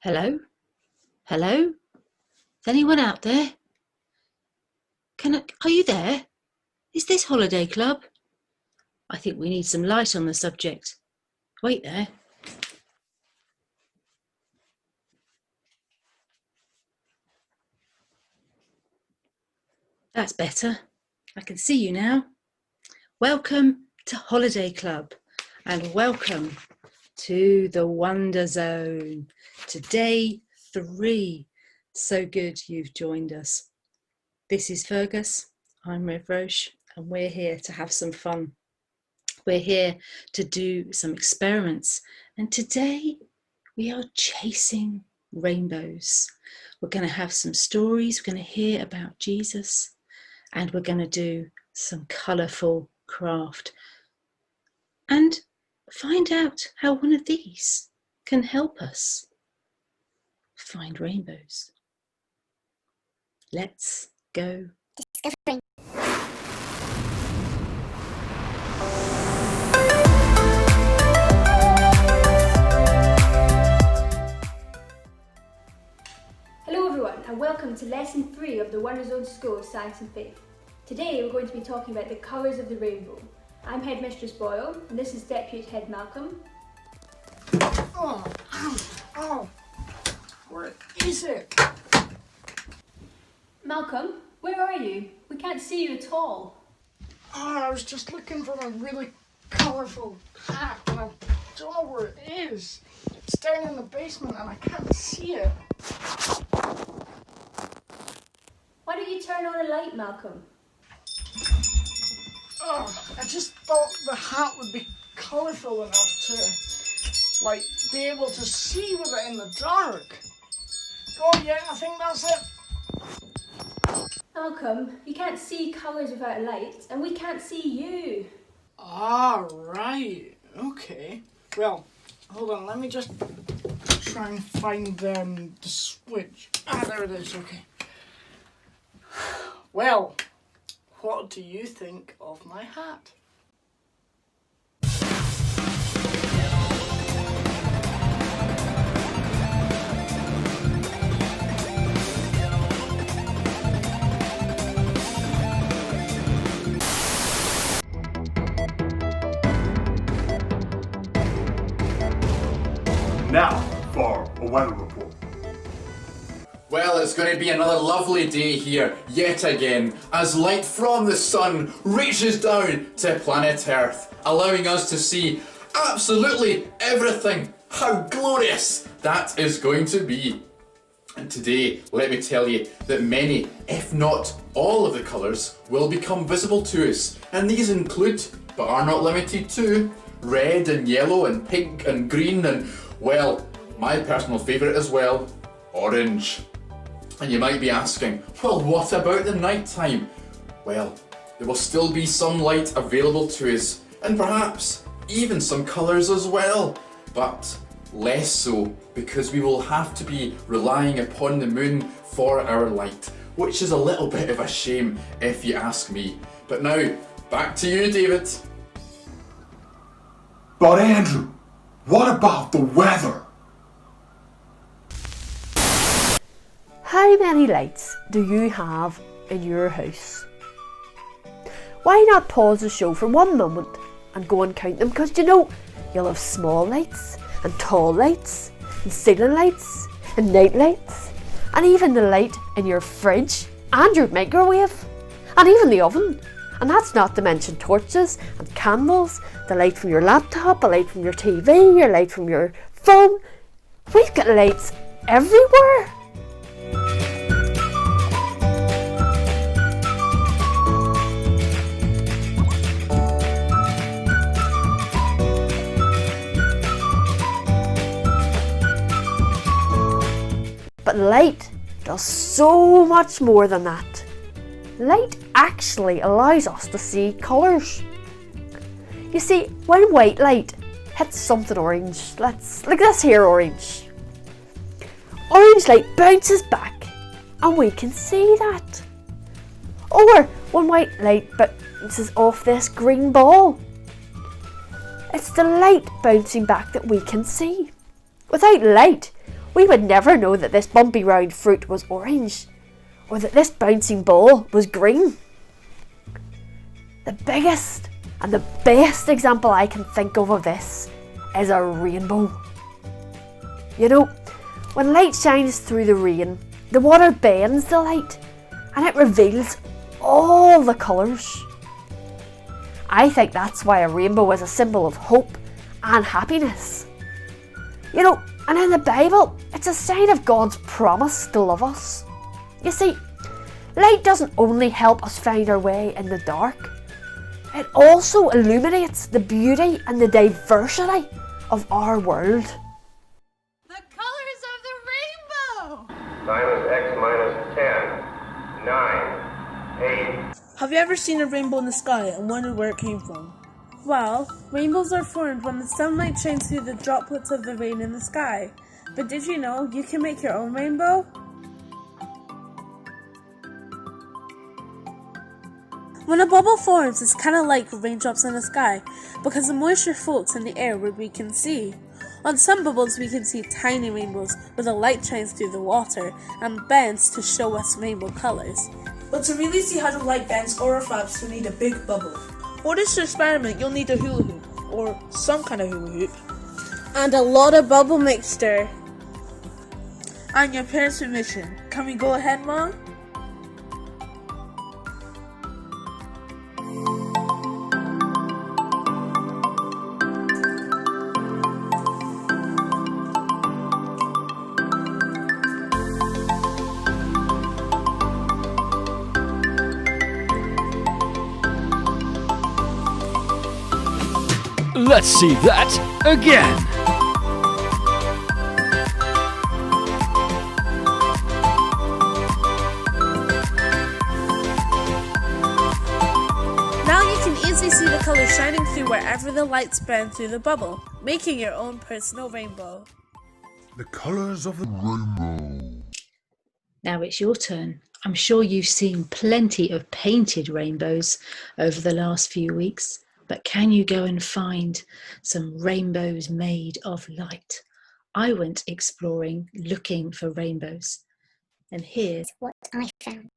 Hello? Hello? Is anyone out there? Are you there? Is this Holiday Club? I think we need some light on the subject. Wait there. That's better. I can see you now. Welcome to Holiday Club and welcome to the Wonderzone. Today 3. So good you've joined us. This is Fergus, I'm Rev Roche, and we're here to have some fun. We're here to do some experiments, and today we are chasing rainbows. We're going to have some stories, we're going to hear about Jesus, and we're going to do some colourful craft and find out how one of these can help us find rainbows. Let's go discovering. Hello everyone and welcome to lesson 3 of the Wonderzone School of Science and Faith. Today we're going to be talking about the colours of the rainbow. I'm Headmistress Boyle and this is Deputy Head Malcolm. Oh, where is it? Malcolm, where are you? We can't see you at all. I was just looking for a really colourful hat and I don't know where it is. It's down in the basement and I can't see it. Why don't you turn on a light, Malcolm? I just thought the hat would be colourful enough to, be able to see with it in the dark. Oh yeah, I think that's it. Malcolm, you can't see colours without light and we can't see you. Ah, right. Okay. Well, hold on, let me just try and find the switch. Ah, there it is, okay. Well, what do you think of my hat? Now for a weather report. Well, it's going to be another lovely day here, yet again, as light from the sun reaches down to planet Earth, allowing us to see absolutely everything. How glorious that is going to be. And today, let me tell you that many, if not all of the colours will become visible to us. And these include, but are not limited to, red and yellow and pink and green and, well, my personal favourite as well, orange. And you might be asking, well, what about the night time? Well, there will still be some light available to us, and perhaps even some colours as well, but less so, because we will have to be relying upon the moon for our light, which is a little bit of a shame if you ask me. But now, back to you, David. But Andrew, what about the weather? How many lights do you have in your house? Why not pause the show for one moment and go and count them? Because you'll have small lights and tall lights and ceiling lights and night lights and even the light in your fridge and your microwave and even the oven. And that's not to mention torches and candles, the light from your laptop, the light from your TV, your light from your phone. We've got lights everywhere. But light does so much more than that. Light actually allows us to see colours. You see, when white light hits something orange, like this here orange, orange light bounces back and we can see that. Or when white light bounces off this green ball, it's the light bouncing back that we can see. Without light, we would never know that this bumpy round fruit was orange, or that this bouncing ball was green. The biggest and the best example I can think of this is a rainbow. You know, when light shines through the rain, the water bends the light and it reveals all the colours. I think that's why a rainbow is a symbol of hope and happiness. You know, and in the Bible, it's a sign of God's promise to love us. You see, light doesn't only help us find our way in the dark, it also illuminates the beauty and the diversity of our world. The colours of the rainbow! Minus X minus 10, 9, 8. Have you ever seen a rainbow in the sky and wondered where it came from? Well, rainbows are formed when the sunlight shines through the droplets of the rain in the sky. But did you know you can make your own rainbow? When a bubble forms, it's kind of like raindrops in the sky because the moisture floats in the air where we can see. On some bubbles we can see tiny rainbows where the light shines through the water and bends to show us rainbow colours. But to really see how the light bends or refracts, you need a big bubble. For this experiment, you'll need a hula hoop, or some kind of hula hoop, and a lot of bubble mixture. And your parents' permission. Can we go ahead, Mom? Let's see that again. Now you can easily see the colors shining through wherever the lights bend through the bubble, making your own personal rainbow. The colours of the rainbow. Now it's your turn. I'm sure you've seen plenty of painted rainbows over the last few weeks. But can you go and find some rainbows made of light? I went exploring, looking for rainbows. And here's what I found.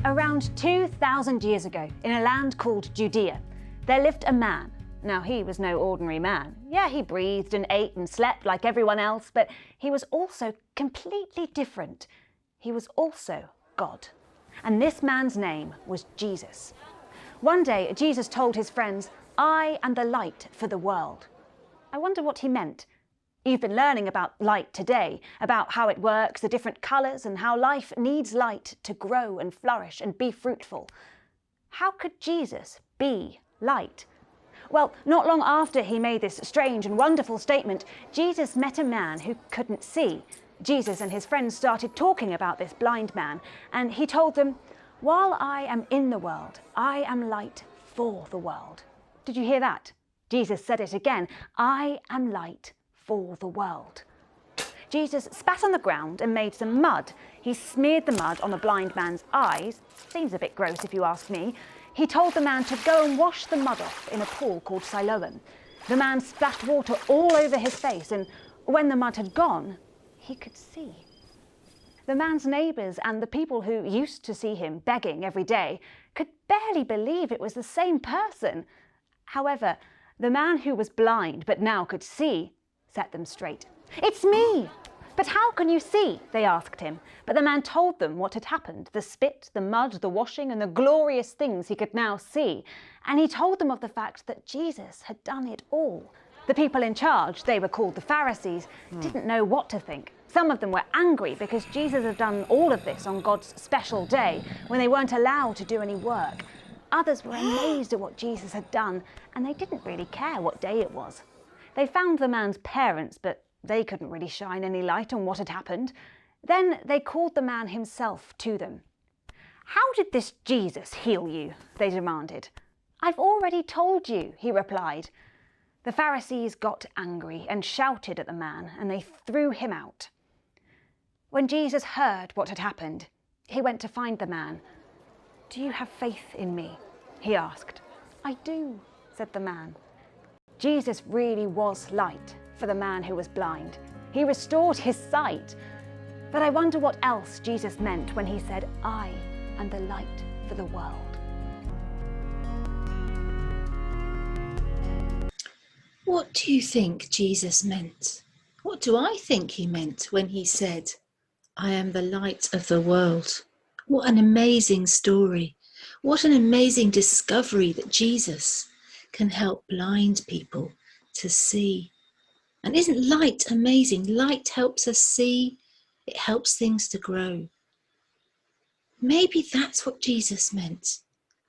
Around 2,000 years ago, in a land called Judea, there lived a man. Now, he was no ordinary man. Yeah, he breathed and ate and slept like everyone else, but he was also completely different. He was also God. And this man's name was Jesus. One day, Jesus told his friends, "I am the light for the world." I wonder what he meant. You've been learning about light today, about how it works, the different colours, and how life needs light to grow and flourish and be fruitful. How could Jesus be light? Well, not long after he made this strange and wonderful statement, Jesus met a man who couldn't see. Jesus and his friends started talking about this blind man, and he told them, "While I am in the world, I am light for the world." Did you hear that? Jesus said it again, "I am light for the world." Jesus spat on the ground and made some mud. He smeared the mud on the blind man's eyes. Seems a bit gross if you ask me. He told the man to go and wash the mud off in a pool called Siloam. The man splashed water all over his face, and when the mud had gone, he could see. The man's neighbours and the people who used to see him begging every day could barely believe it was the same person. However, the man who was blind but now could see set them straight. "It's me! But how can you see?" they asked him. But the man told them what had happened, the spit, the mud, the washing, and the glorious things he could now see. And he told them of the fact that Jesus had done it all. The people in charge, they were called the Pharisees, didn't know what to think. Some of them were angry because Jesus had done all of this on God's special day when they weren't allowed to do any work. Others were amazed at what Jesus had done, and they didn't really care what day it was. They found the man's parents, but they couldn't really shine any light on what had happened. Then they called the man himself to them. "How did this Jesus heal you?" they demanded. "I've already told you," he replied. The Pharisees got angry and shouted at the man, and they threw him out. When Jesus heard what had happened, he went to find the man. "Do you have faith in me?" he asked. "I do," said the man. Jesus really was light for the man who was blind. He restored his sight. But I wonder what else Jesus meant when he said, "I am the light for the world." What do you think Jesus meant? What do I think he meant when he said, "I am the light of the world"? What an amazing story. What an amazing discovery that Jesus can help blind people to see. And isn't light amazing? Light helps us see. It helps things to grow. Maybe that's what Jesus meant,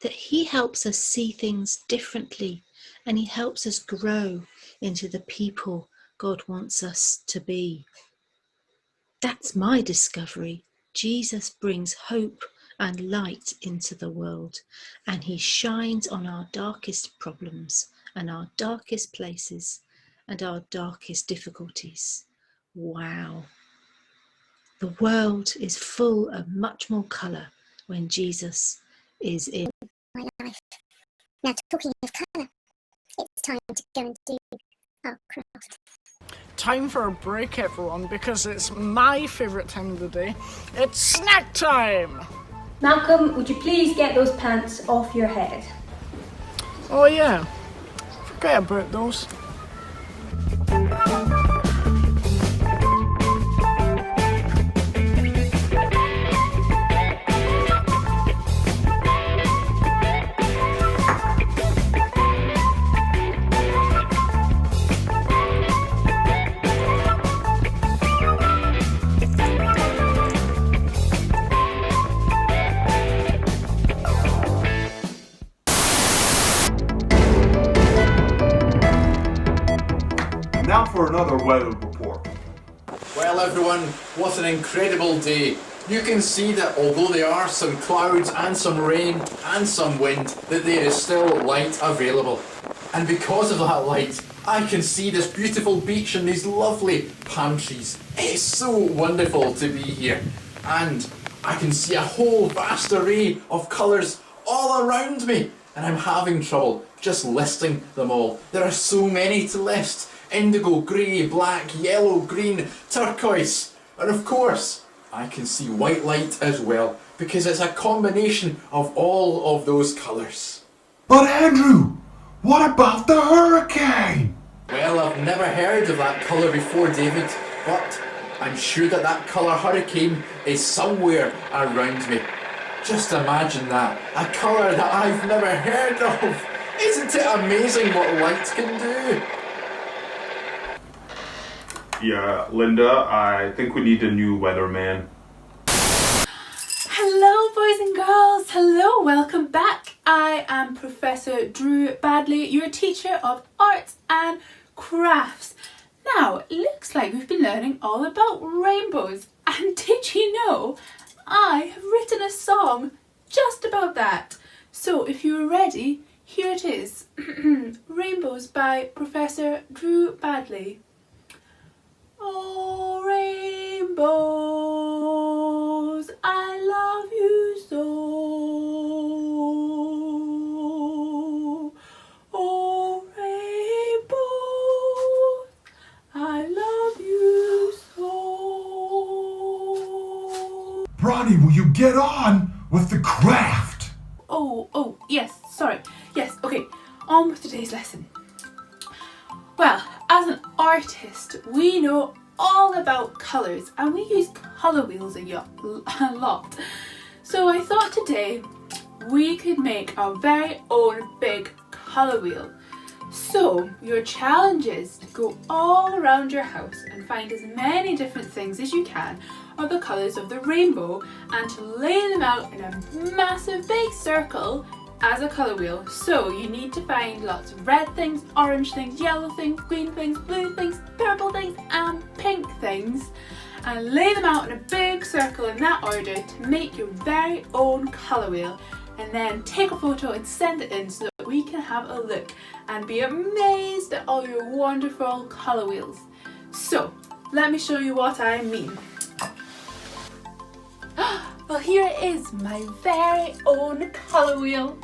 that he helps us see things differently and he helps us grow into the people God wants us to be. That's my discovery. Jesus brings hope and light into the world, and he shines on our darkest problems and our darkest places and our darkest difficulties. Wow. The world is full of much more colour when Jesus is in my life. Now, talking of colour, it's time to go and do our craft. Time for a break, everyone, because it's my favourite time of the day. It's snack time! Malcolm, would you please get those pants off your head? Oh yeah, forget about those. Now for another weather report. Well everyone, what an incredible day. You can see that although there are some clouds and some rain and some wind, that there is still light available. And because of that light, I can see this beautiful beach and these lovely palm trees. It's so wonderful to be here. And I can see a whole vast array of colours all around me. And I'm having trouble just listing them all. There are so many to list. Indigo, grey, black, yellow, green, turquoise. And of course, I can see white light as well, because it's a combination of all of those colours. But Andrew, what about the hurricane? Well, I've never heard of that colour before, David, but I'm sure that that colour hurricane is somewhere around me. Just imagine that, a colour that I've never heard of. Isn't it amazing what light can do? Yeah, Linda, I think we need a new weatherman. Hello boys and girls, hello, welcome back. I am Professor Drew Badley, your teacher of arts and crafts. Now, it looks like we've been learning all about rainbows, and did you know I have written a song just about that. So if you're ready, here it is. Rainbows by Professor Drew Badley. Oh, rainbows, I love you so. Oh, rainbows, I love you so. will you get on with the craft? Oh, yes, sorry. Yes, okay, on with today's lesson. Well, as an artist, we know all about colours and we use colour wheels a lot. So I thought today we could make our very own big colour wheel. So your challenge is to go all around your house and find as many different things as you can of the colours of the rainbow and to lay them out in a massive big circle as a colour wheel. So you need to find lots of red things, orange things, yellow things, green things, blue things, purple things and pink things and lay them out in a big circle in that order to make your very own colour wheel, and then take a photo and send it in so that we can have a look and be amazed at all your wonderful colour wheels. So let me show you what I mean. Well, here it is, my very own colour wheel.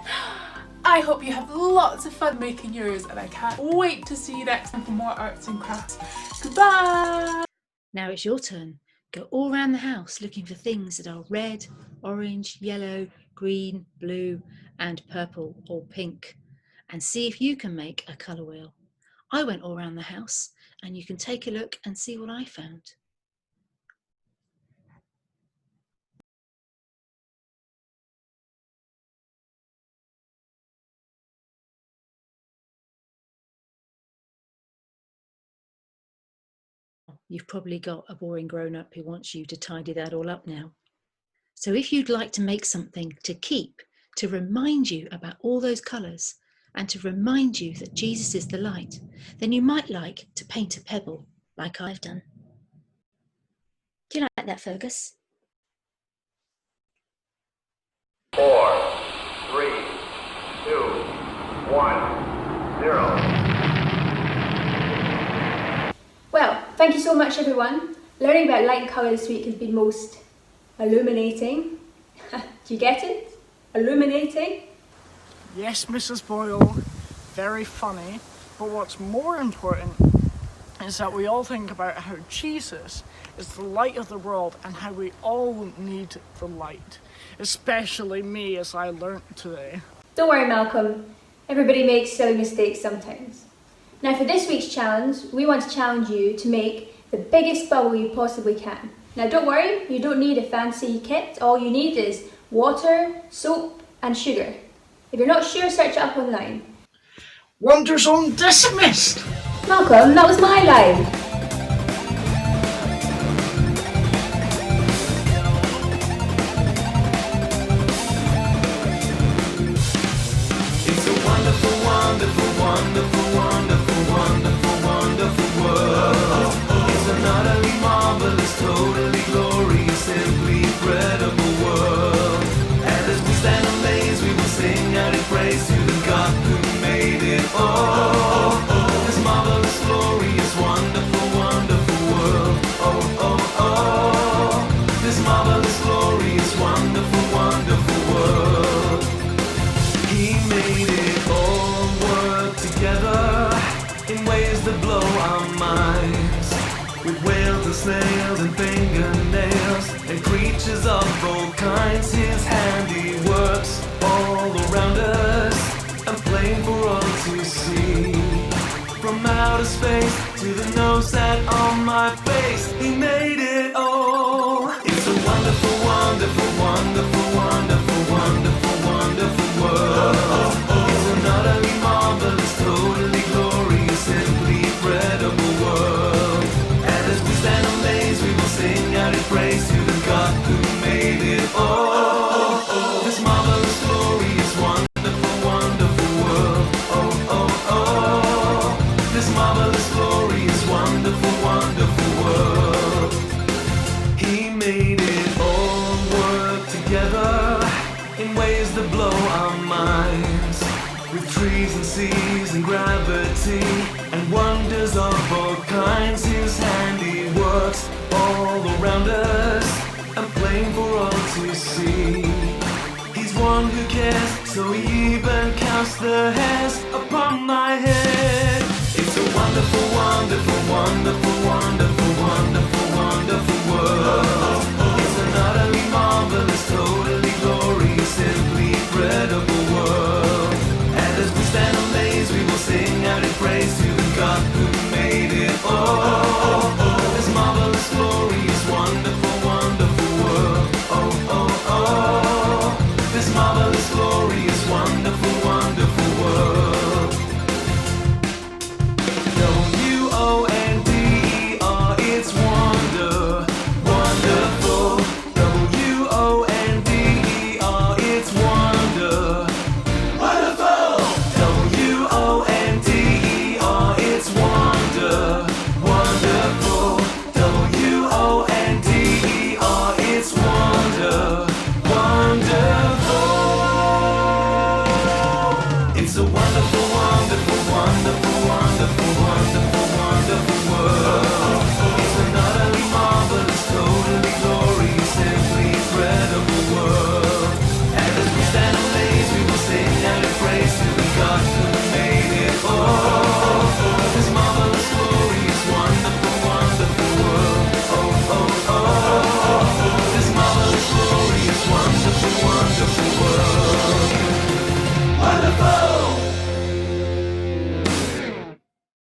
I hope you have lots of fun making yours and I can't wait to see you next time for more arts and crafts. Goodbye! Now it's your turn. Go all around the house looking for things that are red, orange, yellow, green, blue and purple or pink and see if you can make a colour wheel. I went all around the house and you can take a look and see what I found. You've probably got a boring grown-up who wants you to tidy that all up now. So if you'd like to make something to keep, to remind you about all those colours and to remind you that Jesus is the light, then you might like to paint a pebble like I've done. Do you like that, Fergus? 4, 3, 2, 1, 0. Well, thank you so much everyone. Learning about light and colour this week has been most illuminating. Do you get it? Illuminating? Yes, Mrs. Boyle, very funny, but what's more important is that we all think about how Jesus is the light of the world and how we all need the light, especially me, as I learnt today. Don't worry, Malcolm. Everybody makes silly mistakes sometimes. Now for this week's challenge, we want to challenge you to make the biggest bubble you possibly can. Now don't worry, you don't need a fancy kit. All you need is water, soap and sugar. If you're not sure, search it up online. Wonderzone dismissed! Malcolm, that was my line. It's a wonderful, wonderful, wonderful, wonderful, wonderful, wonderful world. It's an utterly marvelous, totally glorious, simply incredible world. And as we stand amazed, we will sing out in praise to the God who made it all. This marvelous, glorious, wonderful, wonderful world. Oh, oh, oh. This marvelous, glorious, wonderful, wonderful world. He made it all work together in ways that blow our minds. With whales and snails and fingernails and creatures of all kinds, his handiworks all around us and plain for all to see. From outer space to the nose that on my face, he made it all. It's a wonderful, wonderful, wonderful, wonderful, wonderful, wonderful world. It's an utterly marvelous, totally glorious, simply incredible world. And as we stand amazed, we will sing out in praise to the God who made it all. This marvelous, glorious, wonderful, wonderful world. Oh, oh, oh. This marvelous, glorious, wonderful, wonderful world. He made it all work together in ways that blow our minds. With trees and seas and gravity and wonders of all kinds, his handiworks all around us and plain for all to see. He's one who cares, so he even counts the hairs upon my head. It's a wonderful, wonderful, wonderful, wonderful, wonderful, wonderful world.